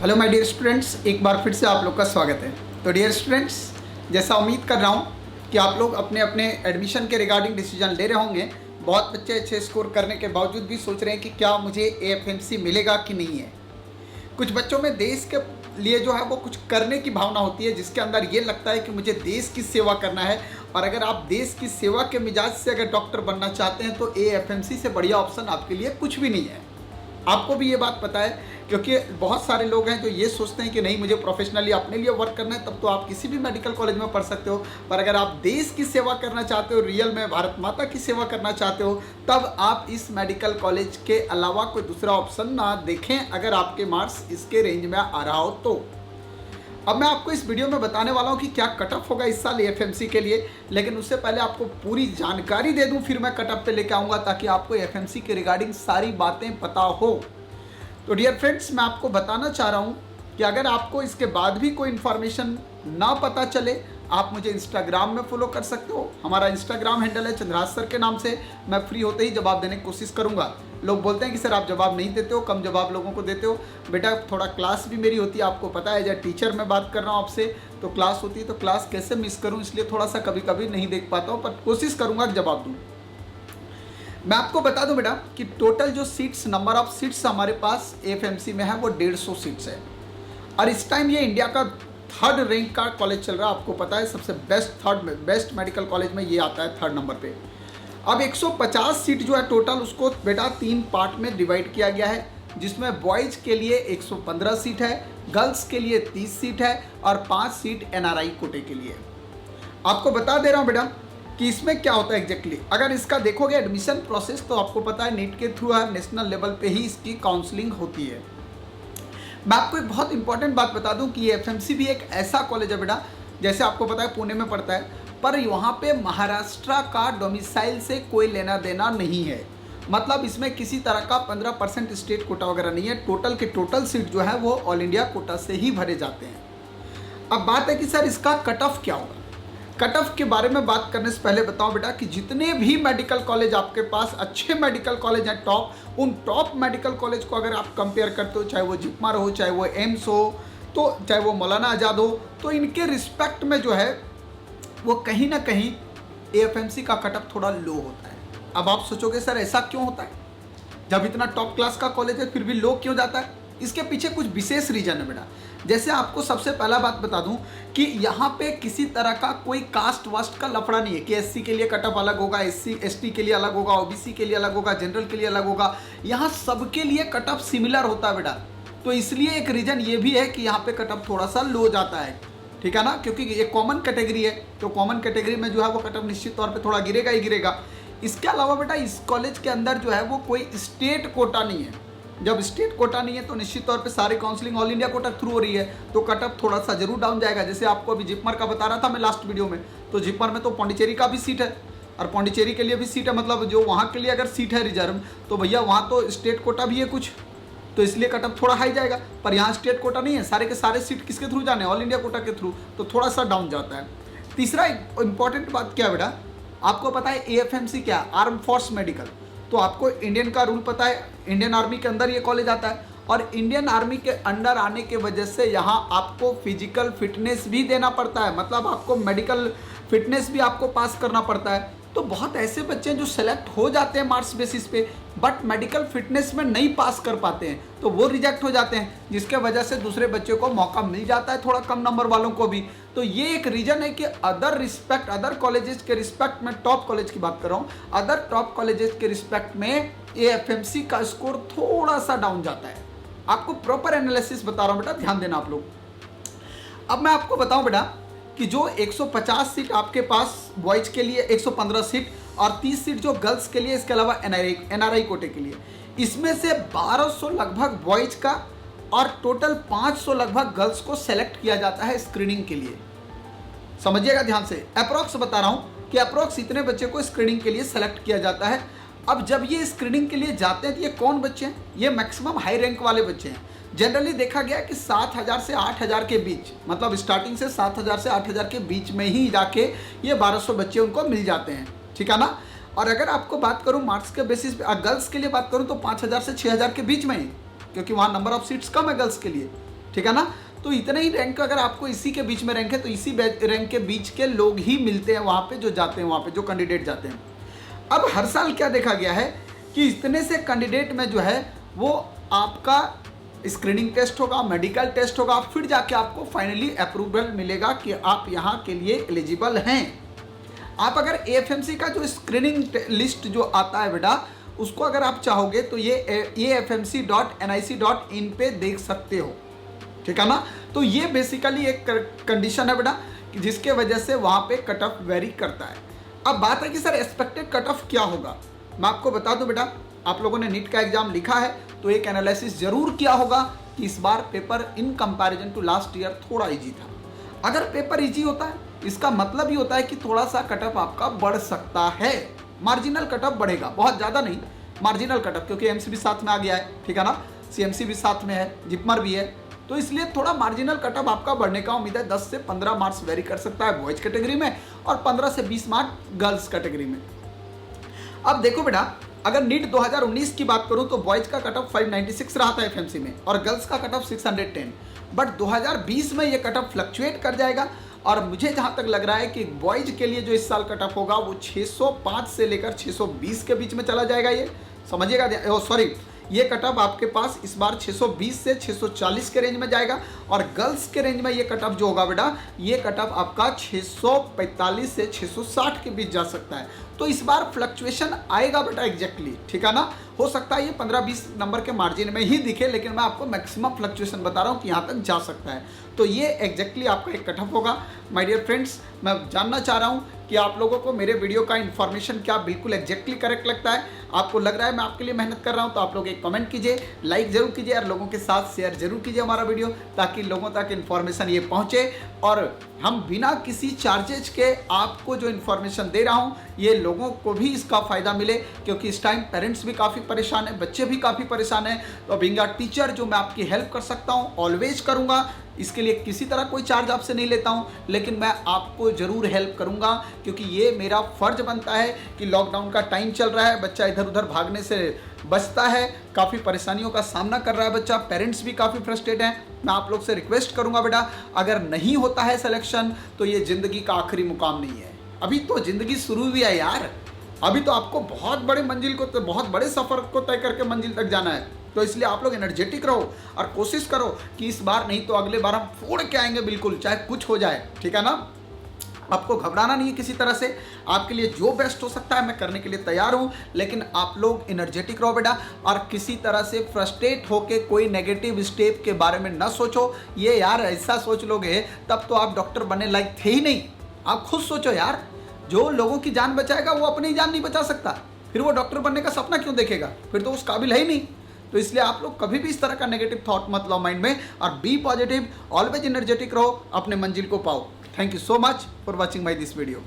Hello my dear students, एक बार फिर से आप लोग का स्वागत है। तो डियर स्टूडेंट्स, जैसा उम्मीद कर रहा हूँ कि आप लोग अपने अपने एडमिशन के रिगार्डिंग डिसीजन ले रहे होंगे। बहुत बच्चे अच्छे स्कोर करने के बावजूद भी सोच रहे हैं कि क्या मुझे एएफएमसी मिलेगा कि नहीं है। कुछ बच्चों में देश के लिए जो है वो कुछ करने की भावना होती है, जिसके अंदर ये लगता है कि मुझे देश की सेवा करना है। और अगर आप देश की सेवा के मिजाज से अगर डॉक्टर बनना चाहते हैं तो एएफएमसी से बढ़िया ऑप्शन आपके लिए कुछ भी नहीं है। आपको भी ये बात पता है, क्योंकि बहुत सारे लोग हैं जो ये सोचते हैं कि नहीं, मुझे प्रोफेशनली अपने लिए वर्क करना है, तब तो आप किसी भी मेडिकल कॉलेज में पढ़ सकते हो। पर अगर आप देश की सेवा करना चाहते हो, रियल में भारत माता की सेवा करना चाहते हो, तब आप इस मेडिकल कॉलेज के अलावा कोई दूसरा ऑप्शन ना देखें, अगर आपके मार्क्स इसके रेंज में आ रहा हो तो। अब मैं आपको इस वीडियो में बताने वाला हूं कि क्या कट ऑफ होगा इस साल एएफएमसी के लिए, लेकिन उससे पहले आपको पूरी जानकारी दे दूं, फिर मैं कट ऑफ पे लेके आऊंगा ताकि आपको एएफएमसी के रिगार्डिंग सारी बातें पता हो। तो डियर फ्रेंड्स, मैं आपको बताना चाह रहा हूं कि अगर आपको इसके बाद भी कोई इन्फॉर्मेशन ना पता चले, आप मुझे इंस्टाग्राम में फॉलो कर सकते हो। हमारा इंस्टाग्राम हैंडल है चंद्रराज सर के नाम से। मैं फ्री होते ही जवाब देने की कोशिश करूंगा। लोग बोलते हैं कि सर आप जवाब नहीं देते हो, कम जवाब लोगों को देते हो। बेटा, थोड़ा क्लास भी मेरी होती है, आपको पता है, जब टीचर मैं बात कर रहा हूँ आपसे, तो क्लास होती है, तो क्लास कैसे मिस करूँ, इसलिए थोड़ा सा कभी कभी नहीं देख पाता हूँ, पर कोशिश करूँगा जवाब दूँ। मैं आपको बता दूं बेटा कि टोटल जो सीट्स, नंबर ऑफ सीट्स हमारे पास एएफएमसी में है वो 150 सीट्स है। और इस टाइम ये इंडिया का 3rd रैंक का कॉलेज चल रहा है। आपको पता है सबसे बेस्ट मेडिकल कॉलेज में ये आता है 3rd नंबर पे। अब 150 सीट जो है टोटल, उसको बेटा 3 पार्ट में डिवाइड किया गया है, जिसमें बॉयज़ के लिए 115 सीट है, गर्ल्स के लिए 30 सीट है और 5 सीट एनआरआई कोटे के लिए। आपको बता दे रहा हूँ बेटा कि इसमें क्या होता है एग्जैक्टली। अगर इसका देखोगे एडमिशन प्रोसेस, तो आपको पता है नीट के थ्रू है, नेशनल लेवल पे ही इसकी काउंसलिंग होती है। मैं आपको एक बहुत इंपॉर्टेंट बात बता दूं कि एएफएमसी भी एक ऐसा कॉलेज है बेटा, जैसे आपको पता है पुणे में पड़ता है, पर वहाँ पे महाराष्ट्र का डोमिसाइल से कोई लेना देना नहीं है। मतलब इसमें किसी तरह का 15% स्टेट कोटा वगैरह नहीं है। टोटल के टोटल सीट जो है वो ऑल इंडिया कोटा से ही भरे जाते हैं। अब बात है कि सर इसका कट ऑफ क्या होगा। कट ऑफ के बारे में बात करने से पहले बताओ बेटा कि जितने भी मेडिकल कॉलेज आपके पास अच्छे मेडिकल कॉलेज हैं टॉप, उन टॉप मेडिकल कॉलेज को अगर आप कंपेयर करते हो, चाहे वो जिपमर हो, चाहे वो एम्स हो, तो चाहे वो मौलाना आज़ाद हो, तो इनके रिस्पेक्ट में जो है वो कहीं ना कहीं एएफएमसी का कट ऑफ थोड़ा लो होता है। अब आप सोचोगे सर ऐसा क्यों होता है, जब इतना टॉप क्लास का कॉलेज है फिर भी लो क्यों जाता है। इसके पीछे कुछ विशेष रीजन है बेटा। जैसे आपको सबसे पहला बात बता दूं कि यहाँ पे किसी तरह का कोई कास्ट वास्ट का लफड़ा नहीं है कि एससी के लिए कट ऑफ अलग होगा, एससी एसटी के लिए अलग होगा, ओबीसी के लिए अलग होगा, जनरल के लिए अलग होगा। यहाँ सबके लिए कट ऑफ सिमिलर होता है बेटा। तो इसलिए एक रीजन ये भी है कि यहाँ पे कट ऑफ थोड़ा सा लो जाता है, ठीक है ना, क्योंकि ये कॉमन कैटेगरी है। तो कॉमन कैटेगरी में जो है वो कट ऑफ निश्चित तौर पर थोड़ा गिरेगा ही गिरेगा। इसके अलावा बेटा इस कॉलेज के अंदर जो है वो कोई स्टेट कोटा नहीं है। जब स्टेट कोटा नहीं है तो निश्चित तौर पे सारी counselling all India quota through हो रही है, तो कट ऑफ थोड़ा सा जरूर डाउन जाएगा। जैसे आपको अभी जिपमर का बता रहा था मैं लास्ट वीडियो में, तो जिपमर में तो पौंडीचेरी का भी सीट है और पौंडीचेरी के लिए भी सीट है, मतलब जो वहाँ के लिए अगर सीट है रिजर्व, तो भैया वहाँ तो स्टेट कोटा भी है कुछ, तो इसलिए कट ऑफ थोड़ा हाई जाएगा। पर यहाँ स्टेट कोटा नहीं है, सारे के सारे सीट किसके थ्रू जाने, ऑल इंडिया कोटा के थ्रू, तो थोड़ा सा डाउन जाता है। तीसरा इंपॉर्टेंट बात क्या है बेटा, आपको पता है एएफएमसी क्या, आर्म फोर्स मेडिकल, तो आपको इंडियन का रूल पता है, इंडियन आर्मी के अंदर ये कॉलेज आता है। और इंडियन आर्मी के अंडर आने के वजह से यहाँ आपको फिजिकल फिटनेस भी देना पड़ता है, मतलब आपको मेडिकल फिटनेस भी आपको पास करना पड़ता है। तो बहुत ऐसे बच्चे हैं जो सेलेक्ट हो जाते हैं मार्क्स बेसिस पे, बट मेडिकल फिटनेस में नहीं पास कर पाते हैं, तो वो रिजेक्ट हो जाते हैं, जिसके वजह से दूसरे बच्चे को मौका मिल जाता है, थोड़ा कम नंबर वालों को भी। तो ये एक रीजन है कि अदर कॉलेजेस के रिस्पेक्ट में, टॉप कॉलेज की बात कर रहा हूँ, अदर टॉप कॉलेजेस के रिस्पेक्ट में एएफएमसी का स्कोर थोड़ा सा डाउन जाता है। आपको प्रॉपर एनालिसिस बता रहा हूँ बेटा, ध्यान देना आप लोग। अब मैं आपको बताऊं बेटा कि जो 150 सीट आपके पास बॉयज के लिए, 115 सीट और 30 सीट जो गर्ल्स के लिए, इसके अलावा एनआरआई कोटे के लिए, इसमें से 1200 लगभग बॉयज का और टोटल 500 लगभग गर्ल्स को सेलेक्ट किया जाता है स्क्रीनिंग के लिए। समझिएगा ध्यान से, अप्रोक्स बता रहा हूं कि अप्रोक्स इतने बच्चे को स्क्रीनिंग के लिए सेलेक्ट किया जाता है। अब जब ये स्क्रीनिंग के लिए जाते हैं तो ये कौन बच्चे हैं, ये मैक्सिमम हाई रैंक वाले बच्चे हैं। जनरली देखा गया कि 7,000 से 8,000 के बीच, मतलब स्टार्टिंग से 7,000 से 8,000 के बीच में ही जाके ये 1200 बच्चे उनको मिल जाते हैं, ठीक है ना। और अगर आपको बात करूं मार्क्स के बेसिस पे, गर्ल्स के लिए बात करूं तो 5,000 से 6,000 के बीच में ही, क्योंकि वहाँ नंबर ऑफ सीट्स कम है गर्ल्स के लिए। ठीक है ना। तो इतने ही रैंक अगर आपको इसी के बीच में रैंक है तो इसी रैंक के बीच के लोग ही मिलते हैं वहाँ पे, जो जाते हैं वहाँ पे, जो कैंडिडेट जाते हैं। अब हर साल क्या देखा गया है कि इतने से कैंडिडेट में जो है वो आपका स्क्रीनिंग टेस्ट होगा, मेडिकल टेस्ट होगा, फिर जाके आपको फाइनली अप्रूवल मिलेगा कि आप यहाँ के लिए एलिजिबल हैं। आप अगर एएफएमसी का जो स्क्रीनिंग लिस्ट जो आता है बेटा, उसको अगर आप चाहोगे तो ये afmc.nic.in पे देख सकते हो, ठीक है ना। तो ये बेसिकली एक कंडीशन है बेटा कि जिसके वजह से वहाँ पे कट ऑफ वेरी करता है। अब बात है कि सर एक्सपेक्टेड कट ऑफ क्या होगा। मैं आपको बता दूं बेटा, आप लोगों ने नीट का एग्जाम लिखा है तो एक एनालिसिस जरूर किया होगा कि इस बार paper in comparison to last year थोड़ा इजी था। अगर पेपर इजी होता है इसका मतलब ही होता है कि थोड़ा सा कट ऑफ आपका बढ़ सकता है, मार्जिनल कट ऑफ बढ़ेगा, बहुत ज़्यादा नहीं, मार्जिनल कट ऑफ, क्योंकि एमसी भी साथ में आ गया है, ठीक है ना, सीएमसी भी साथ में है, जिपमर भी है, तो इसलिए थोड़ा मार्जिनल कट ऑफ आपका बढ़ने का उम्मीद है। 10 से 15 मार्क्स वेरी कर सकता है बॉयज कैटेगरी में और 15 से 20 मार्क्स गर्ल्स कैटेगरी में। अब देखो बेटा, अगर नीट 2019 की बात करूं तो बॉयज का कट ऑफ 596 रहा था एफएमसी में और गर्ल्स का कट ऑफ 610, बट 2020 में ये कट ऑफ फ्लक्चुएट कर जाएगा और मुझे जहां तक लग रहा है कि बॉयज के लिए जो इस साल कट ऑफ होगा वो 605 से लेकर 620 के बीच में चला जाएगा। ये समझिएगा, सॉरी, ये कट ऑफ आपके पास इस बार 620 से 640 के रेंज में जाएगा और गर्ल्स के रेंज में ये कट ऑफ जो होगा बेटा, ये कट ऑफ आपका 645 से 660 के बीच जा सकता है। तो इस बार फ्लक्चुएशन आएगा बेटा एग्जैक्टली, ठीक है ना। हो सकता है ये 15-20 नंबर के मार्जिन में ही दिखे, लेकिन मैं आपको मैक्सिमम फ्लक्चुएशन बता रहा हूँ कि यहाँ तक जा सकता है। तो ये एग्जैक्टली आपका एक कट ऑफ होगा। माय डियर फ्रेंड्स, मैं जानना चाह रहा हूँ कि आप लोगों को मेरे वीडियो का इन्फॉर्मेशन क्या बिल्कुल एग्जैक्टली करेक्ट लगता है। आपको लग रहा है मैं आपके लिए मेहनत कर रहा हूं तो आप लोग एक कमेंट कीजिए, लाइक जरूर कीजिए और लोगों के साथ शेयर जरूर कीजिए हमारा वीडियो, ताकि लोगों तक इन्फॉर्मेशन ये पहुंचे और हम बिना किसी चार्जेज के आपको जो इन्फॉर्मेशन दे रहा हूं ये लोगों को भी इसका फ़ायदा मिले, क्योंकि इस टाइम पेरेंट्स भी काफ़ी परेशान हैं, बच्चे भी काफ़ी परेशान हैं। तो बीइंग अ टीचर जो मैं आपकी हेल्प कर सकता हूँ ऑलवेज करूँगा, इसके लिए किसी तरह कोई चार्ज आपसे नहीं लेता हूं, लेकिन मैं आपको ज़रूर हेल्प करूंगा, क्योंकि ये मेरा फ़र्ज बनता है कि लॉकडाउन का टाइम चल रहा है, बच्चा इधर उधर भागने से बचता है, काफ़ी परेशानियों का सामना कर रहा है बच्चा, पेरेंट्स भी काफ़ी फ्रस्ट्रेट हैं। मैं आप लोग से रिक्वेस्ट करूंगा बेटा, अगर नहीं होता है सिलेक्शन तो ये ज़िंदगी का आखिरी मुकाम नहीं है, अभी तो ज़िंदगी शुरू हुई है यार। अभी तो आपको बहुत बड़े मंजिल को, बहुत बड़े सफ़र को तय करके मंजिल तक जाना है। तो इसलिए आप लोग एनर्जेटिक रहो और कोशिश करो कि इस बार नहीं तो अगले बार हम फोड़ के आएंगे बिल्कुल, चाहे कुछ हो जाए, ठीक है ना। आपको घबराना नहीं है किसी तरह से, आपके लिए जो बेस्ट हो सकता है मैं करने के लिए तैयार हूं, लेकिन आप लोग एनर्जेटिक रहो बेटा और किसी तरह से फ्रस्ट्रेट होके कोई नेगेटिव स्टेप के बारे में न सोचो। ये यार ऐसा सोच लोगे तब तो आप डॉक्टर बनने लायक थे ही नहीं। आप खुद सोचो यार, जो लोगों की जान बचाएगा वो अपनी जान नहीं बचा सकता, फिर वो डॉक्टर बनने का सपना क्यों देखेगा, फिर तो उस काबिल है ही नहीं। तो इसलिए आप लोग कभी भी इस तरह का नेगेटिव थॉट मत लाओ माइंड में और बी पॉजिटिव, ऑलवेज एनर्जेटिक रहो, अपने मंजिल को पाओ। Thank you so much for watching my this video.